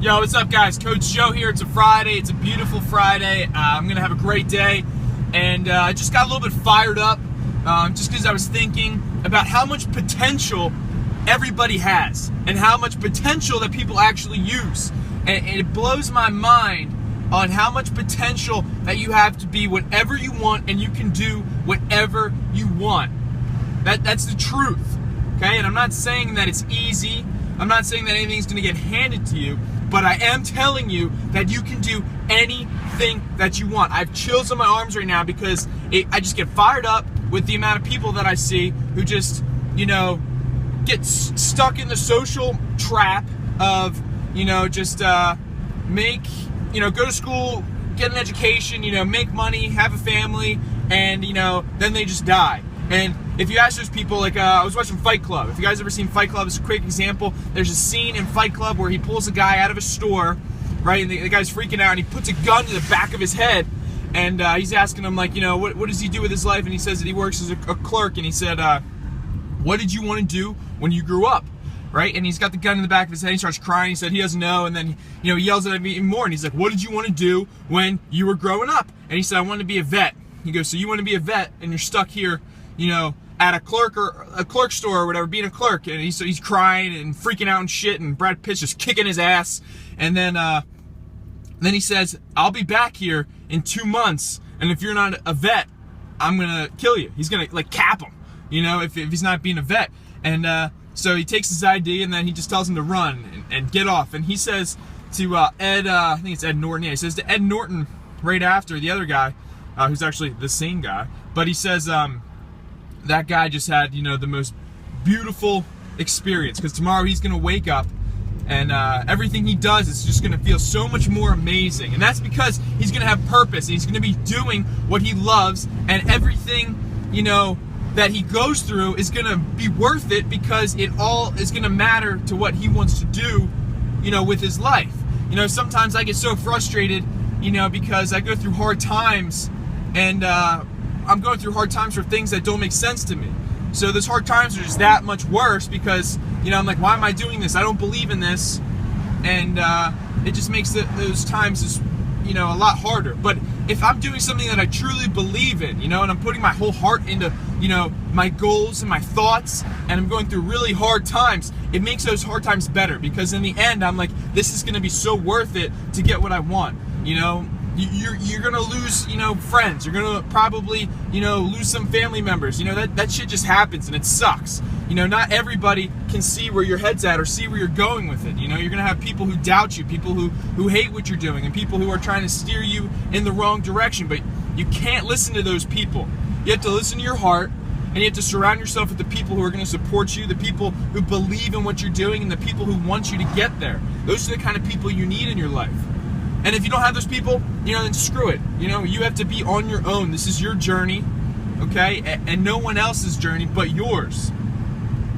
Yo, what's up, guys? Coach Joe here. It's a Friday. It's a beautiful Friday. I'm going to have a great day. And I just got a little bit fired up just because I was thinking about how much potential everybody has and how much potential that people actually use. And it blows my mind on how much potential that you have to be whatever you want, and you can do whatever you want. That's the truth, okay? And I'm not saying that it's easy. I'm not saying that anything's going to get handed to you, but I am telling you that you can do anything that you want. I have chills on my arms right now because I just get fired up with the amount of people that I see who just, get stuck in the social trap of, go to school, get an education, make money, have a family, and, then they just die. And if you ask those people, like I was watching Fight Club. If you guys ever seen Fight Club, it's a quick example. There's a scene in Fight Club where he pulls a guy out of a store, right? And the guy's freaking out, and he puts a gun to the back of his head. And he's asking him, what does he do with his life? And he says that he works as a clerk. And he said, what did you want to do when you grew up? Right? And he's got the gun in the back of his head. He starts crying. He said he doesn't know. And then, he yells at him even more. And he's like, what did you want to do when you were growing up? And he said, I wanted to be a vet. He goes, so you want to be a vet, and you're stuck here, at a clerk store or whatever, being a clerk. And he's crying and freaking out and shit. And Brad Pitt's just kicking his ass. And then he says, I'll be back here in 2 months. And if you're not a vet, I'm going to kill you. He's going to cap him, if he's not being a vet. And, so he takes his ID, and then he just tells him to run and get off. And he says to Ed, I think it's Ed Norton. Yeah, he says to Ed Norton right after the other guy, who's actually the same guy. But he says that guy just had, the most beautiful experience, because tomorrow he's going to wake up, and everything he does is just going to feel so much more amazing. And that's because he's going to have purpose, and he's going to be doing what he loves, and everything, that he goes through is going to be worth it, because it all is going to matter to what he wants to do, with his life. Sometimes I get so frustrated, because I go through hard times, and I'm going through hard times for things that don't make sense to me. So those hard times are just that much worse, because, I'm like, why am I doing this? I don't believe in this. And it just makes those times just, a lot harder. But if I'm doing something that I truly believe in, and I'm putting my whole heart into, my goals and my thoughts, and I'm going through really hard times, it makes those hard times better, because in the end, I'm like, this is going to be so worth it to get what I want. You're going to lose, friends. You're going to probably, lose some family members. That shit just happens, and it sucks. Not everybody can see where your head's at or see where you're going with it. You're going to have people who doubt you, people who hate what you're doing, and people who are trying to steer you in the wrong direction. But you can't listen to those people. You have to listen to your heart, and you have to surround yourself with the people who are going to support you, the people who believe in what you're doing, and the people who want you to get there. Those are the kind of people you need in your life. And if you don't have those people, then screw it. You have to be on your own. This is your journey, okay? And no one else's journey but yours.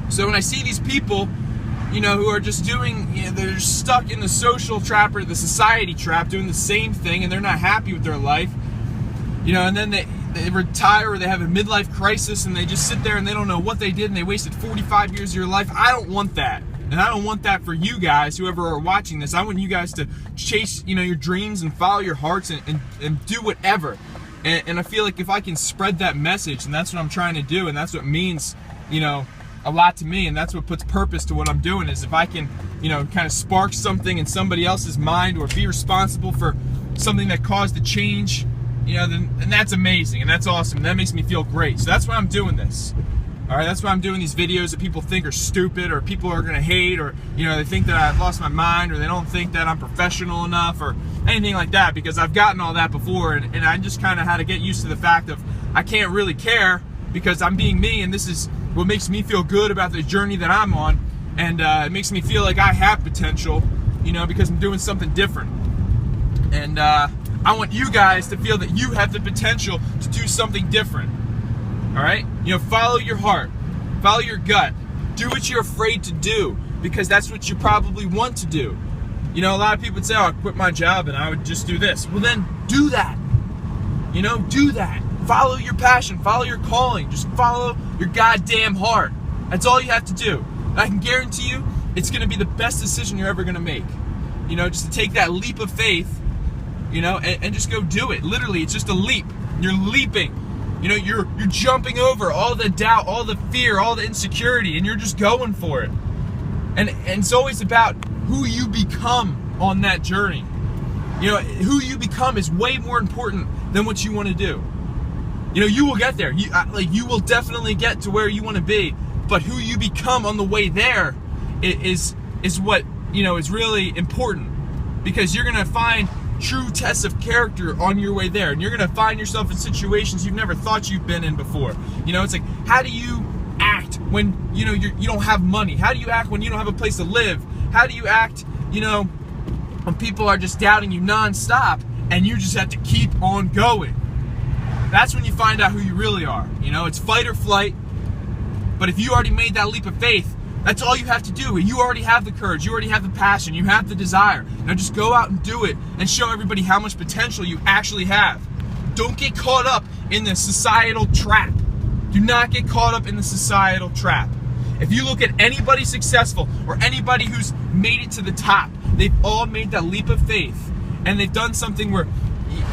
So when I see these people, who are just doing, they're stuck in the social trap or the society trap, doing the same thing, and they're not happy with their life, and then they retire, or they have a midlife crisis, and they just sit there and they don't know what they did, and they wasted 45 years of your life. I don't want that. And I don't want that for you guys, whoever are watching this. I want you guys to chase, your dreams and follow your hearts and do whatever. And I feel like if I can spread that message, and that's what I'm trying to do, and that's what means, a lot to me, and that's what puts purpose to what I'm doing, is if I can, kind of spark something in somebody else's mind, or be responsible for something that caused a change, then that's amazing, and that's awesome. That makes me feel great. So that's why I'm doing this. All right, that's why I'm doing these videos that people think are stupid, or people are going to hate, or, they think that I've lost my mind, or they don't think that I'm professional enough, or anything like that, because I've gotten all that before, and I just kind of had to get used to the fact of I can't really care, because I'm being me, and this is what makes me feel good about the journey that I'm on, and it makes me feel like I have potential, because I'm doing something different. And I want you guys to feel that you have the potential to do something different. All right? Follow your heart. Follow your gut. Do what you're afraid to do, because that's what you probably want to do. A lot of people would say, oh, I quit my job and I would just do this. Well, then do that. Do that. Follow your passion. Follow your calling. Just follow your goddamn heart. That's all you have to do. And I can guarantee you, it's going to be the best decision you're ever going to make. you know, just to take that leap of faith, you know, and just go do it. Literally, it's just a leap. You're leaping. You know, you're jumping over all the doubt, all the fear, all the insecurity, and you're just going for it. And it's always about who you become on that journey. You know, who you become is way more important than what you want to do. You know, you will get there. You will definitely get to where you want to be. But who you become on the way there is what, you know, is really important. Because you're going to find true tests of character on your way there. And you're going to find yourself in situations you've never thought you've been in before. You know, it's like, how do you act when, you know, you don't have money? How do you act when you don't have a place to live? How do you act, you know, when people are just doubting you nonstop and you just have to keep on going? That's when you find out who you really are. You know, it's fight or flight. But if you already made that leap of faith, that's all you have to do. You already have the courage. You already have the passion. You have the desire. Now just go out and do it and show everybody how much potential you actually have. Don't get caught up in the societal trap. Do not get caught up in the societal trap. If you look at anybody successful or anybody who's made it to the top, they've all made that leap of faith. And they've done something where,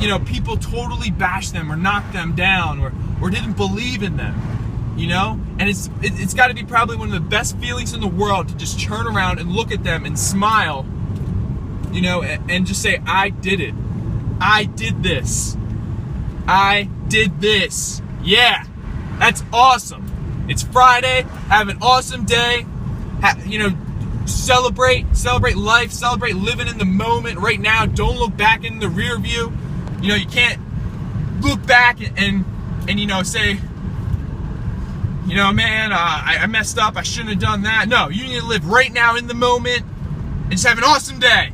you know, people totally bashed them or knocked them down or didn't believe in them. You know, and it's got to be probably one of the best feelings in the world to just turn around and look at them and smile, you know, and just say, I did it. I did this. I did this. Yeah, that's awesome. It's Friday. Have an awesome day. You know, celebrate life. Celebrate living in the moment right now. Don't look back in the rear view. You know, you can't look back and you know, say, you know, man, I messed up. I shouldn't have done that. No, you need to live right now in the moment and just have an awesome day.